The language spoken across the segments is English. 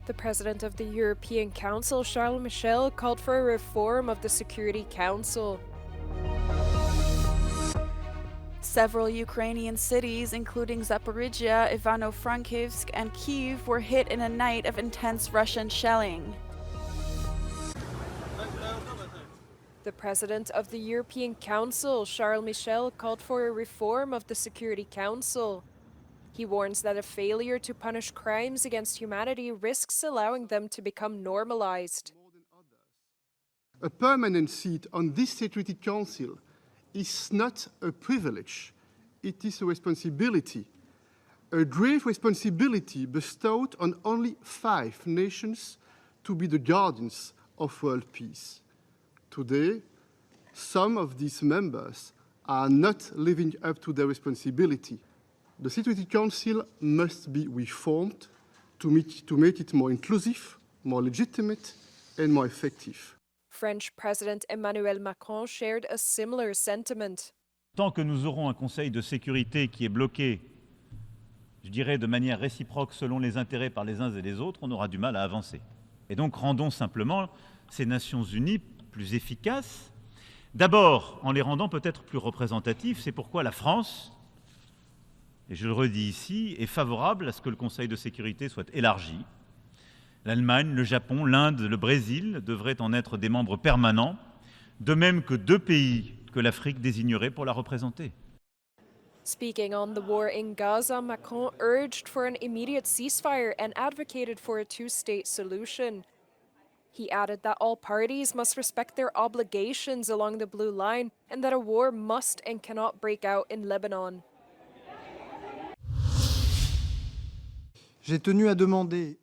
The President of the European Council, Charles Michel, called for a reform of the Security Council. Several Ukrainian cities, including Zaporizhia, Ivano-Frankivsk, and Kyiv, were hit in a night of intense Russian shelling. The President of the European Council, Charles Michel, called for a reform of the Security Council. He warns that a failure to punish crimes against humanity risks allowing them to become normalized. A permanent seat on this Security Council is not a privilege, it is a responsibility. A grave responsibility bestowed on only 5 nations to be the guardians of world peace. Today, some of these members are not living up to their responsibility. The Security Council must be reformed to make it more inclusive, more legitimate, and more effective. French President Emmanuel Macron shared a similar sentiment. Tant que nous aurons un Conseil de sécurité qui est bloqué, je dirais de manière réciproque selon les intérêts par les uns et les autres, on aura du mal à avancer. Et donc rendons simplement ces Nations Unies plus efficaces, d'abord en les rendant peut-être plus représentatifs. C'est pourquoi la France, et je le redis ici, est favorable à ce que le Conseil de sécurité soit élargi. L'Allemagne, le Japon, l'Inde, le Brésil devraient en être des membres permanents, de même que 2 pays que l'Afrique désignerait pour la représenter. Speaking on the war in Gaza, Macron urged for an immediate ceasefire and advocated for a 2-state solution. He added that all parties must respect their obligations along the Blue Line and that a war must and cannot break out in Lebanon. J'ai tenu à demander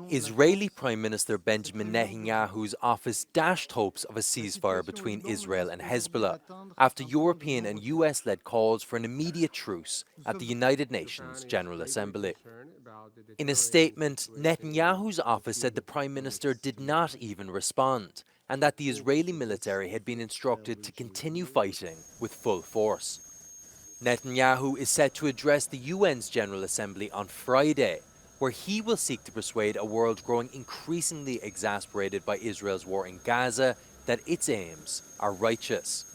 Israeli Prime Minister Benjamin Netanyahu's office dashed hopes of a ceasefire between Israel and Hezbollah after European and US-led calls for an immediate truce at the United Nations General Assembly. In a statement, Netanyahu's office said the Prime Minister did not even respond and that the Israeli military had been instructed to continue fighting with full force. Netanyahu is set to address the UN's General Assembly on Friday, where he will seek to persuade a world growing increasingly exasperated by Israel's war in Gaza that its aims are righteous.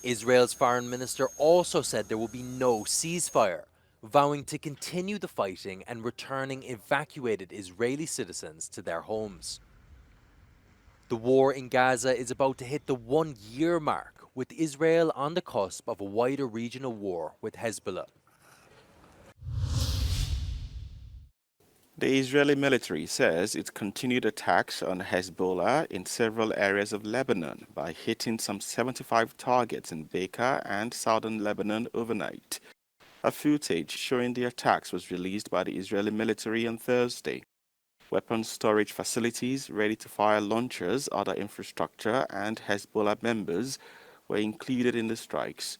Israel's foreign minister also said there will be no ceasefire, vowing to continue the fighting and returning evacuated Israeli citizens to their homes. The war in Gaza is about to hit the 1-year mark, with Israel on the cusp of a wider regional war with Hezbollah. The Israeli military says it continued attacks on Hezbollah in several areas of Lebanon by hitting some 75 targets in Bekaa and southern Lebanon overnight. A footage showing the attacks was released by the Israeli military on Thursday. Weapons storage facilities, ready-to-fire launchers, other infrastructure, and Hezbollah members were included in the strikes.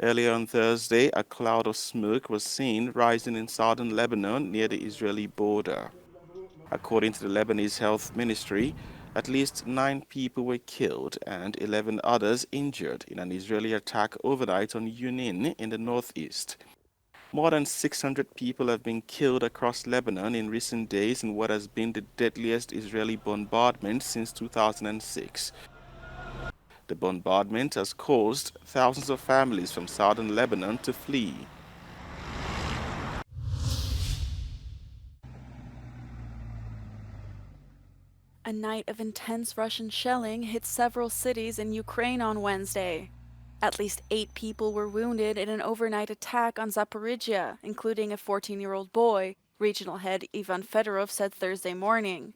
Earlier on Thursday, a cloud of smoke was seen rising in southern Lebanon near the Israeli border. According to the Lebanese Health Ministry, at least 9 people were killed and 11 others injured in an Israeli attack overnight on Yunin in the northeast. More than 600 people have been killed across Lebanon in recent days in what has been the deadliest Israeli bombardment since 2006. The bombardment has caused thousands of families from southern Lebanon to flee. A night of intense Russian shelling hit several cities in Ukraine on Wednesday. At least 8 people were wounded in an overnight attack on Zaporizhia, including a 14-year-old boy, regional head Ivan Fedorov said Thursday morning.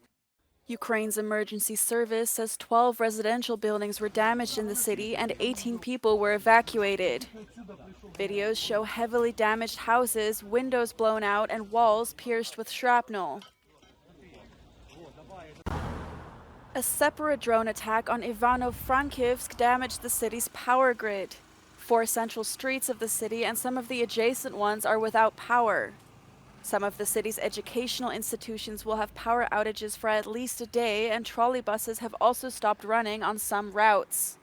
Ukraine's emergency service says 12 residential buildings were damaged in the city and 18 people were evacuated. Videos show heavily damaged houses, windows blown out, and walls pierced with shrapnel. A separate drone attack on Ivano-Frankivsk damaged the city's power grid. 4 central streets of the city and some of the adjacent ones are without power. Some of the city's educational institutions will have power outages for at least a day, and trolley buses have also stopped running on some routes.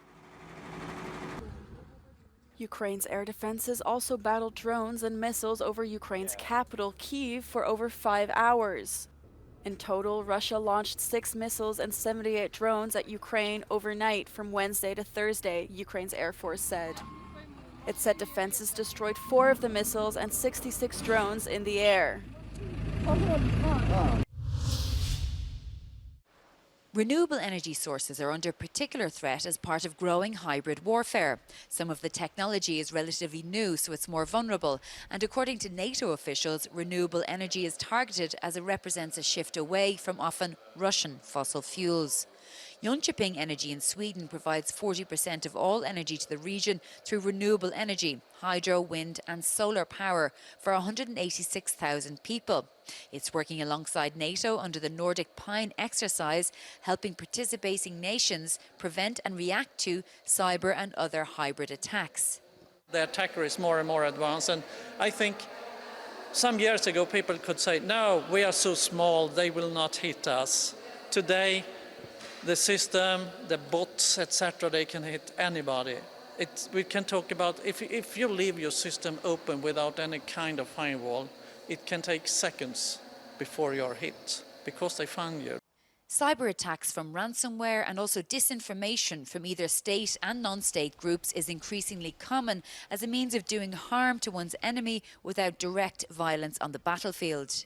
Ukraine's air defenses also battled drones and missiles over Ukraine's capital, Kyiv, for over 5 hours. In total, Russia launched 6 missiles and 78 drones at Ukraine overnight from Wednesday to Thursday, Ukraine's Air Force said. It said defenses destroyed 4 of the missiles and 66 drones in the air. Renewable energy sources are under particular threat as part of growing hybrid warfare. Some of the technology is relatively new, so it's more vulnerable. And according to NATO officials, renewable energy is targeted as it represents a shift away from often Russian fossil fuels. Jönköping Energy in Sweden provides 40% of all energy to the region through renewable energy, hydro, wind and solar power for 186,000 people. It's working alongside NATO under the Nordic Pine exercise, helping participating nations prevent and react to cyber and other hybrid attacks. The attacker is more and more advanced, and I think some years ago people could say, no, we are so small, they will not hit us. Today, the system, the bots, etc., they can hit anybody. We can talk about if you leave your system open without any kind of firewall, it can take seconds before you're hit because they found you. Cyber attacks from ransomware and also disinformation from either state and non-state groups is increasingly common as a means of doing harm to one's enemy without direct violence on the battlefield.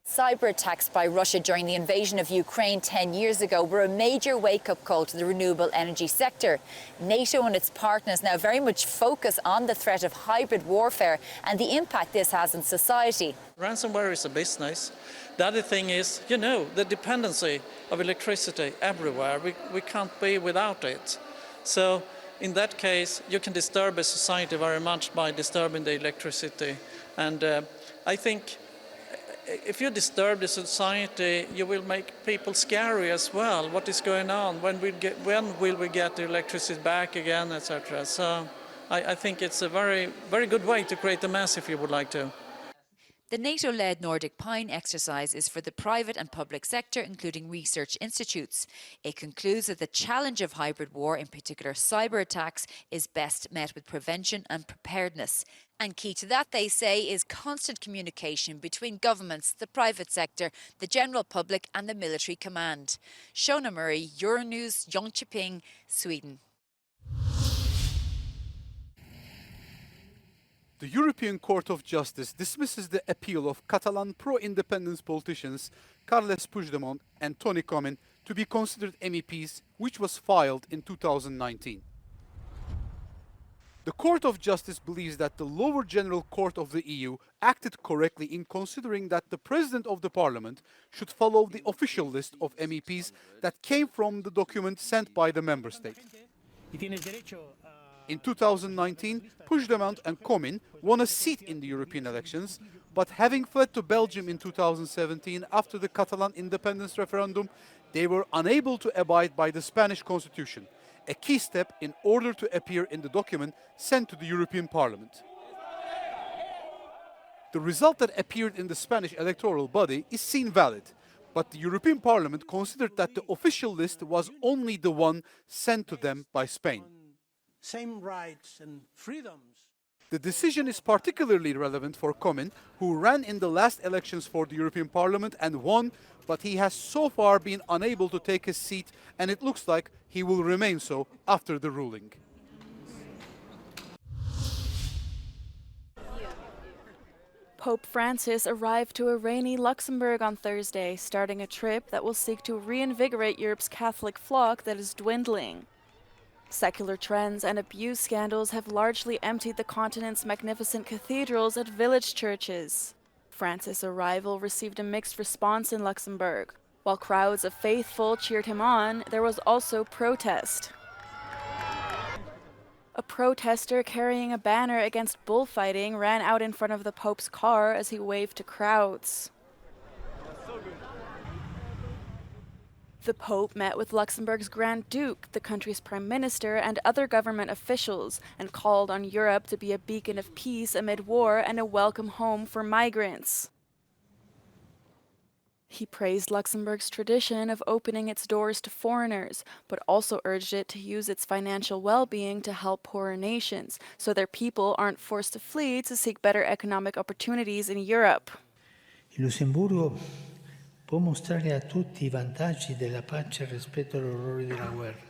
Cyber attacks by Russia during the invasion of Ukraine 10 years ago were a major wake-up call to the renewable energy sector. NATO and its partners now very much focus on the threat of hybrid warfare and the impact this has on society. Ransomware is a business. The other thing is, the dependency of electricity everywhere. We can't be without it. So in that case, you can disturb a society very much by disturbing the electricity. And I think if you disturb the society, you will make people scary as well. What is going on? When will we get the electricity back again, etc.? So I think it's a very, very good way to create a mess if you would like to. The NATO-led Nordic Pine exercise is for the private and public sector, including research institutes. It concludes that the challenge of hybrid war, in particular cyber attacks, is best met with prevention and preparedness. And key to that, they say, is constant communication between governments, the private sector, the general public and the military command. Shona Murray, Euronews, Jönköping, Sweden. The European Court of Justice dismisses the appeal of Catalan pro-independence politicians Carles Puigdemont and Toni Comín to be considered MEPs, which was filed in 2019. The Court of Justice believes that the lower general court of the EU acted correctly in considering that the President of the Parliament should follow the official list of MEPs that came from the document sent by the member state. In 2019, Puigdemont and Comín won a seat in the European elections, but having fled to Belgium in 2017 after the Catalan independence referendum, they were unable to abide by the Spanish constitution, a key step in order to appear in the document sent to the European Parliament. The result that appeared in the Spanish electoral body is seen valid, but the European Parliament considered that the official list was only the one sent to them by Spain. Same rights and freedoms. The decision is particularly relevant for Comín, who ran in the last elections for the European Parliament and won, but he has so far been unable to take his seat, and it looks like he will remain so after the ruling. Pope Francis arrived to a rainy Luxembourg on Thursday, starting a trip that will seek to reinvigorate Europe's Catholic flock that is dwindling. Secular trends and abuse scandals have largely emptied the continent's magnificent cathedrals and village churches. Francis' arrival received a mixed response in Luxembourg. While crowds of faithful cheered him on, there was also protest. A protester carrying a banner against bullfighting ran out in front of the Pope's car as he waved to crowds. The Pope met with Luxembourg's Grand Duke, the country's prime minister, and other government officials, and called on Europe to be a beacon of peace amid war and a welcome home for migrants. He praised Luxembourg's tradition of opening its doors to foreigners, but also urged it to use its financial well-being to help poorer nations, so their people aren't forced to flee to seek better economic opportunities in Europe. Il Lussemburgo può mostrare a tutti i vantaggi della pace rispetto agli orrori della guerra,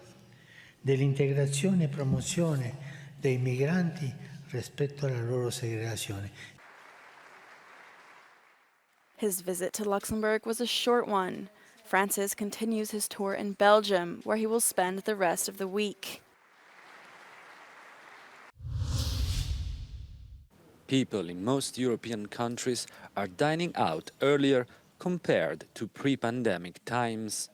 dell'integrazione e promozione dei migranti rispetto alla loro segregazione. His visit to Luxembourg was a short one. Francis continues his tour in Belgium, where he will spend the rest of the week. People in most European countries are dining out earlier compared to pre-pandemic times.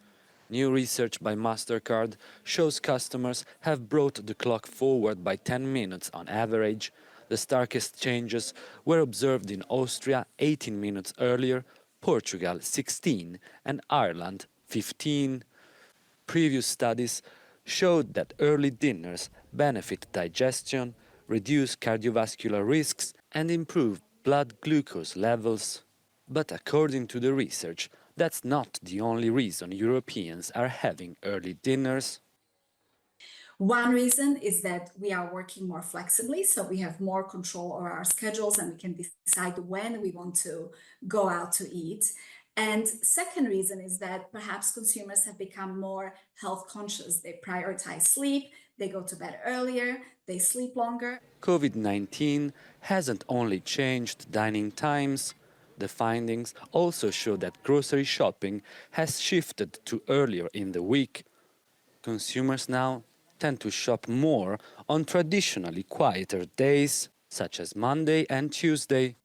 New research by MasterCard shows customers have brought the clock forward by 10 minutes on average. The starkest changes were observed in Austria 18 minutes earlier, Portugal 16 and Ireland 15. Previous studies showed that early dinners benefit digestion, reduce cardiovascular risks and improve blood glucose levels. But according to the research, that's not the only reason Europeans are having early dinners. One reason is that we are working more flexibly, so we have more control over our schedules and we can decide when we want to go out to eat. And second reason is that perhaps consumers have become more health conscious. They prioritize sleep, they go to bed earlier, they sleep longer. COVID-19 hasn't only changed dining times. The findings also show that grocery shopping has shifted to earlier in the week. Consumers now tend to shop more on traditionally quieter days, such as Monday and Tuesday.